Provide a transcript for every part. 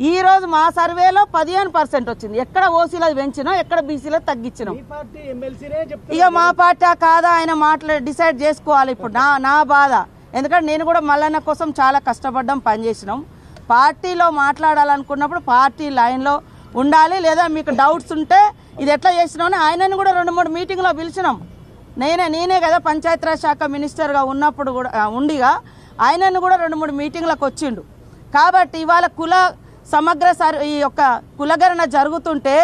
ఈ రోజు మా సర్వేలో 15% వచ్చింది. ఎక్కడ ఓసీలో పెంచినాం, ఎక్కడ బీసీలో తగ్గించినాం. ఇక మా పార్టీ కాదా ఆయన డిసైడ్ చేసుకోవాలి. ఇప్పుడు నా బాధ, ఎందుకంటే నేను కూడా మల్లన్న కోసం చాలా కష్టపడ్డాం, పనిచేసినాం. పార్టీలో మాట్లాడాలనుకున్నప్పుడు పార్టీ లైన్లో ఉండాలి. లేదా మీకు డౌట్స్ ఉంటే ఇది ఎట్లా చేసినామని ఆయనను కూడా 2-3 మీటింగ్లో పిలిచినాం. నేనే కదా పంచాయతీరాజ్ శాఖ మినిస్టర్గా ఉన్నప్పుడు కూడా ఉండిగా ఆయనను కూడా 2-3 మీటింగ్లకు వచ్చిండు. కాబట్టి ఇవాళ సమగ్ర ఈ యొక్క కులగణన జరుగుతుంటే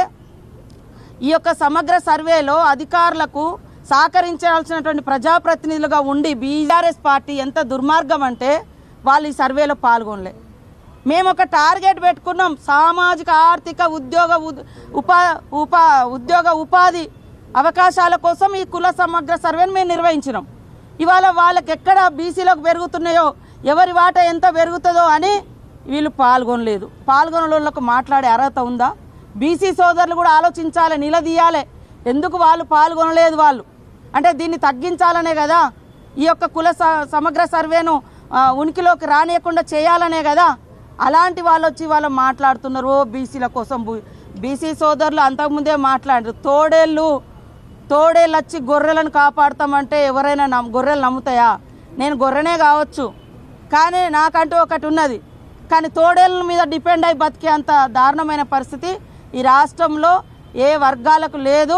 ఈ యొక్క సమగ్ర సర్వేలో అధికారులకు సహకరించాల్సినటువంటి ప్రజాప్రతినిధులుగా ఉండి బీఆర్ఎస్ పార్టీ ఎంత దుర్మార్గం అంటే వాళ్ళు ఈ సర్వేలో పాల్గొనలే. మేము ఒక టార్గెట్ పెట్టుకున్నాం, సామాజిక ఆర్థిక ఉద్యోగ ఉపాధి అవకాశాల కోసం ఈ కుల సమగ్ర సర్వేను మేము నిర్వహించినాం. ఇవాళ వాళ్ళకి ఎక్కడ బీసీలకు పెరుగుతున్నాయో, ఎవరి వాటా ఎంత పెరుగుతుందో అని వీళ్ళు పాల్గొనలేదు. పాల్గొనలకు మాట్లాడే అర్హత ఉందా? బీసీ సోదరులు కూడా ఆలోచించాలి, నిలదీయాలి. ఎందుకు వాళ్ళు పాల్గొనలేదు? వాళ్ళు అంటే దీన్ని తగ్గించాలనే కదా, ఈ యొక్క కుల సమగ్ర సర్వేను ఉనికిలోకి రానియకుండా చేయాలనే కదా. అలాంటి వాళ్ళు వచ్చి వాళ్ళు మాట్లాడుతున్నారు బీసీల కోసం. బీసీ సోదరులు అంతకుముందే మాట్లాడారు, తోడేళ్ళు వచ్చి గొర్రెలను కాపాడుతామంటే ఎవరైనా గొర్రెలు నమ్ముతాయా? నేను గొర్రెనే కావచ్చు, కానీ నాకంటూ ఒకటి ఉన్నది. కానీ తోడేళ్ళ మీద డిపెండ్ అయి బతికే అంత దారుణమైన పరిస్థితి ఈ రాష్ట్రంలో ఏ వర్గాలకు లేదు.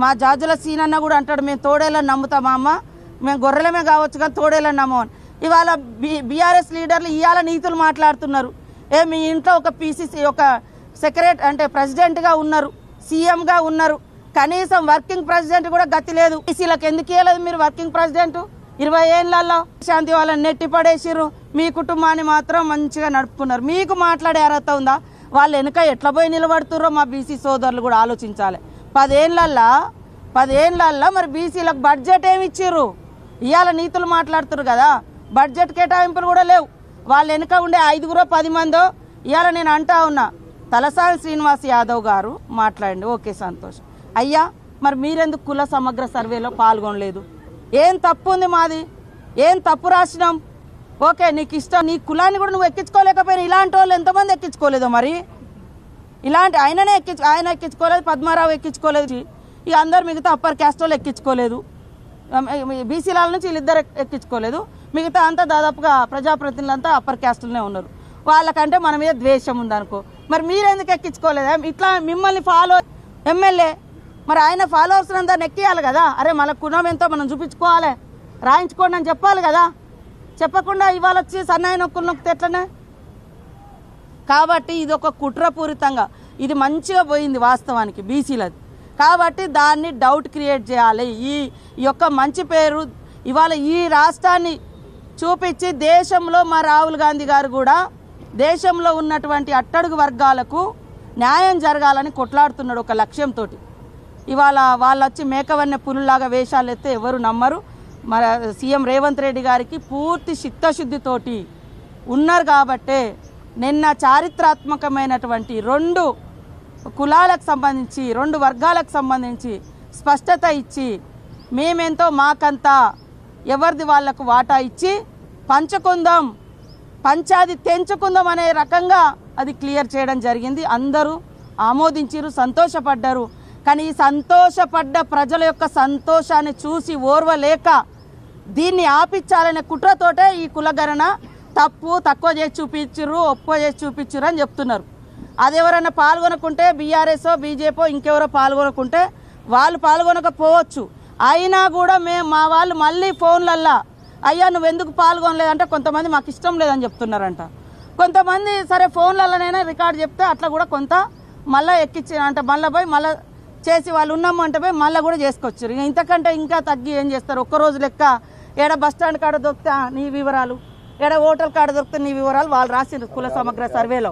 మా జాజుల సీనన్న కూడా అంటాడు, మేము తోడేళ్ళని నమ్ముతామా అమ్మ, మేము గొర్రెలమే కావచ్చు కానీ తోడేళ్ళని నమ్మని. ఇవాళ బీఆర్ఎస్ లీడర్లు ఇవాళ నీతులు మాట్లాడుతున్నారు. మీ ఇంట్లో ఒక పీసీసీ ఒక సెక్రటరీ అంటే ప్రెసిడెంట్గా ఉన్నారు, సీఎంగా ఉన్నారు, కనీసం వర్కింగ్ ప్రెసిడెంట్ కూడా గతి లేదు. బీసీలకు ఎందుకు ఇవ్వలేదు మీరు వర్కింగ్ ప్రెసిడెంట్? 20 ఏళ్లలో శాంతి వాళ్ళని నెట్టి పడేసిర్రు, మీ కుటుంబాన్ని మాత్రం మంచిగా నడుపుకున్నారు. మీకు మాట్లాడే అర్హత ఉందా? వాళ్ళు వెనుక ఎట్లా పోయి నిలబడుతుర్రో మా బీసీ సోదరులు కూడా ఆలోచించాలి. 10 ఏళ్లల్లో మరి బీసీలకు బడ్జెట్ ఏమి ఇచ్చిర్రు? ఇవాళ నీతులు మాట్లాడుతున్నారు కదా, బడ్జెట్ కేటాయింపులు కూడా లేవు. వాళ్ళు వెనుక ఉండే 5-10 మందో. ఇవాళ నేను అంటా ఉన్నా, తలసాని శ్రీనివాస్ యాదవ్ గారు మాట్లాడండి, ఓకే సంతోషం. అయ్యా మరి మీరెందుకు కుల సమగ్ర సర్వేలో పాల్గొనలేదు? ఏం తప్పు ఉంది మాది? ఏం తప్పు రాసినాం? ఓకే, నీకు ఇష్టం, నీ కులాన్ని కూడా నువ్వు ఎక్కించుకోలేకపోయినా ఇలాంటి వాళ్ళు ఎంతమంది ఎక్కించుకోలేదు? మరి ఇలాంటి ఆయన ఎక్కించుకోలేదు, పద్మారావు ఎక్కించుకోలేదు, ఇక అందరు మిగతా అప్పర్ క్యాస్ట్ వాళ్ళు ఎక్కించుకోలేదు, బీసీల నుంచి వీళ్ళిద్దరు ఎక్కించుకోలేదు, మిగతా అంతా దాదాపుగా ప్రజాప్రతినిధులంతా అప్పర్ క్యాస్ట్లోనే ఉన్నారు. వాళ్ళకంటే మన మీద ద్వేషం ఉందనుకో, మరి మీరెందుకు ఎక్కించుకోలేదా? ఇట్లా మిమ్మల్ని ఫాలో ఎమ్మెల్యే మరి ఆయన ఫాలోవర్స్ అందరిని ఎక్కియాలి కదా. అరే మన కులం ఎంతో మనం చూపించుకోవాలి, రాయించుకోండి అని చెప్పాలి కదా. చెప్పకుండా ఇవాళ వచ్చి సన్నాయి నొక్కులు నొక్కితే ఎట్లనే? కాబట్టి ఇది ఒక కుట్రపూరితంగా ఇది మంచిగా పోయింది వాస్తవానికి బీసీలది. కాబట్టి దాన్ని డౌట్ క్రియేట్ చేయాలి. ఈ యొక్క మంచి పేరు ఇవాళ ఈ రాష్ట్రాన్ని చూపించి దేశంలో మా రాహుల్ గాంధీ గారు కూడా దేశంలో ఉన్నటువంటి అట్టడుగు వర్గాలకు న్యాయం జరగాలని కొట్లాడుతున్నాడు ఒక లక్ష్యంతో. ఇవాళ వాళ్ళు వచ్చి మేకవన్నె పులులాగా వేషాలు ఎత్తే ఎవరు నమ్మరు. మన సీఎం రేవంత్ రెడ్డి గారికి పూర్తి చిత్తశుద్ధితోటి ఉన్నారు కాబట్టే నిన్న చారిత్రాత్మకమైనటువంటి 2 కులాలకు సంబంధించి 2 వర్గాలకు సంబంధించి స్పష్టత ఇచ్చి మేమెంతో మాకంతా ఎవరిది వాళ్లకు వాటా ఇచ్చి పంచుకుందాం, పంచాది తెంచుకుందాం అనే రకంగా అది క్లియర్ చేయడం జరిగింది. అందరూ ఆమోదించారు, సంతోషపడ్డారు. కానీ ఈ సంతోషపడ్డ ప్రజల యొక్క సంతోషాన్ని చూసి ఓర్వలేక దీన్ని ఆపించాలనే కుట్రతోటే ఈ కులగణన తక్కువ చేసి చూపించారు, ఒప్పో చేసి చూపించారు అని చెప్తున్నారు. అది ఎవరైనా పాల్గొనకుంటే బీఆర్ఎస్ బీజేపీ ఇంకెవరో పాల్గొనకుంటే వాళ్ళు పాల్గొనకపోవచ్చు. అయినా కూడా మా వాళ్ళు మళ్ళీ ఫోన్లల్లా అయ్యా నువ్వెందుకు పాల్గొనలేదంటే కొంతమంది మాకు ఇష్టం లేదని చెప్తున్నారంట. కొంతమంది సరే ఫోన్లలోనైనా రికార్డు చెప్తే అట్లా కూడా కొంత మళ్ళీ ఎక్కించి అంటే మళ్ళీ పోయి మళ్ళీ చేసి వాళ్ళు ఉన్నాము అంటే పోయి మళ్ళీ కూడా చేసుకొచ్చారు. ఇంతకంటే ఇంకా తగ్గి ఏం చేస్తారు? ఒక్కరోజు లెక్క ఏడ బస్టాండ్ కాడ దొరికితే నీ వివరాలు, ఏడ హోటల్ కాడ దొరికితే నీ వివరాలు వాళ్ళు రాసిండ్రు కుల సమగ్ర సర్వేలో.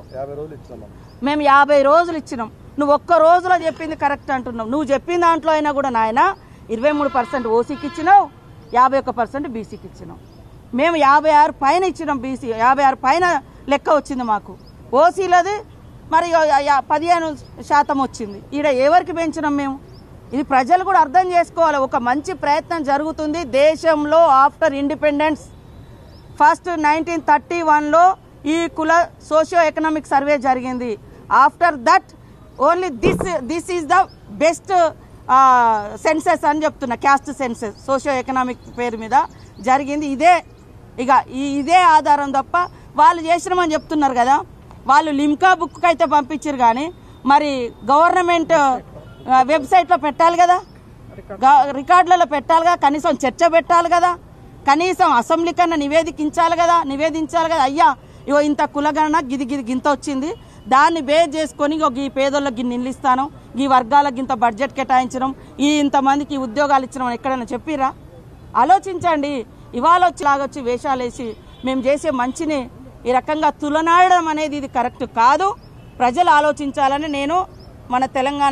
మేము 50 రోజులు ఇచ్చినాం. నువ్వు ఒక్క రోజులో చెప్పింది కరెక్ట్ అంటున్నావు. నువ్వు చెప్పిన దాంట్లో అయినా కూడా నాయన 23% ఓసీకి ఇచ్చినావు, 51% బీసీకి ఇచ్చినాం. మేము 56 పైన ఇచ్చినాం. బీసీ 56 పైన లెక్క వచ్చింది మాకు. ఓసీలది మరి 15% వచ్చింది. ఈడ ఎవరికి పెంచినాం మేము? ఇది ప్రజలు కూడా అర్థం చేసుకోవాలి. ఒక మంచి ప్రయత్నం జరుగుతుంది దేశంలో. ఆఫ్టర్ ఇండిపెండెన్స్ ఫస్ట్ 1931లో ఈ కుల సోషియో ఎకనామిక్ సర్వే జరిగింది. After that only this is the best census అని చెప్తున్నా. క్యాస్ట్ సెన్సెస్ సోషియో ఎకనామిక్ పేరు మీద జరిగింది. ఇదే ఆధారం తప్ప వాళ్ళు చేసినామని చెప్తున్నారు కదా. వాళ్ళు లిమ్కా బుక్ అయితే పంపించారు కానీ మరి గవర్నమెంట్ వెబ్సైట్లో పెట్టాలి కదా, రికార్డులలో పెట్టాలి కదా, కనీసం చర్చ పెట్టాలి కదా, కనీసం అసెంబ్లీ కన్నా నివేదించాలి కదా. అయ్యా ఇగో ఇంత కులగణన గింత వచ్చింది, దాన్ని బేస్ చేసుకొని ఈ పేదోళ్ళకి గిన్ని ఇల్లు ఇస్తాను, ఈ వర్గాలకు ఇంత బడ్జెట్ కేటాయించడం, ఇంతమందికి ఉద్యోగాలు ఇచ్చడం ఎక్కడైనా చెప్పిరా? ఆలోచించండి. ఇవాళ లాగొచ్చి వేషాలు వేసి మేము చేసే మంచిని ఈ రకంగా తులనాడడం అనేది ఇది కరెక్ట్ కాదు. ప్రజలు ఆలోచించాలని నేను మన తెలంగాణ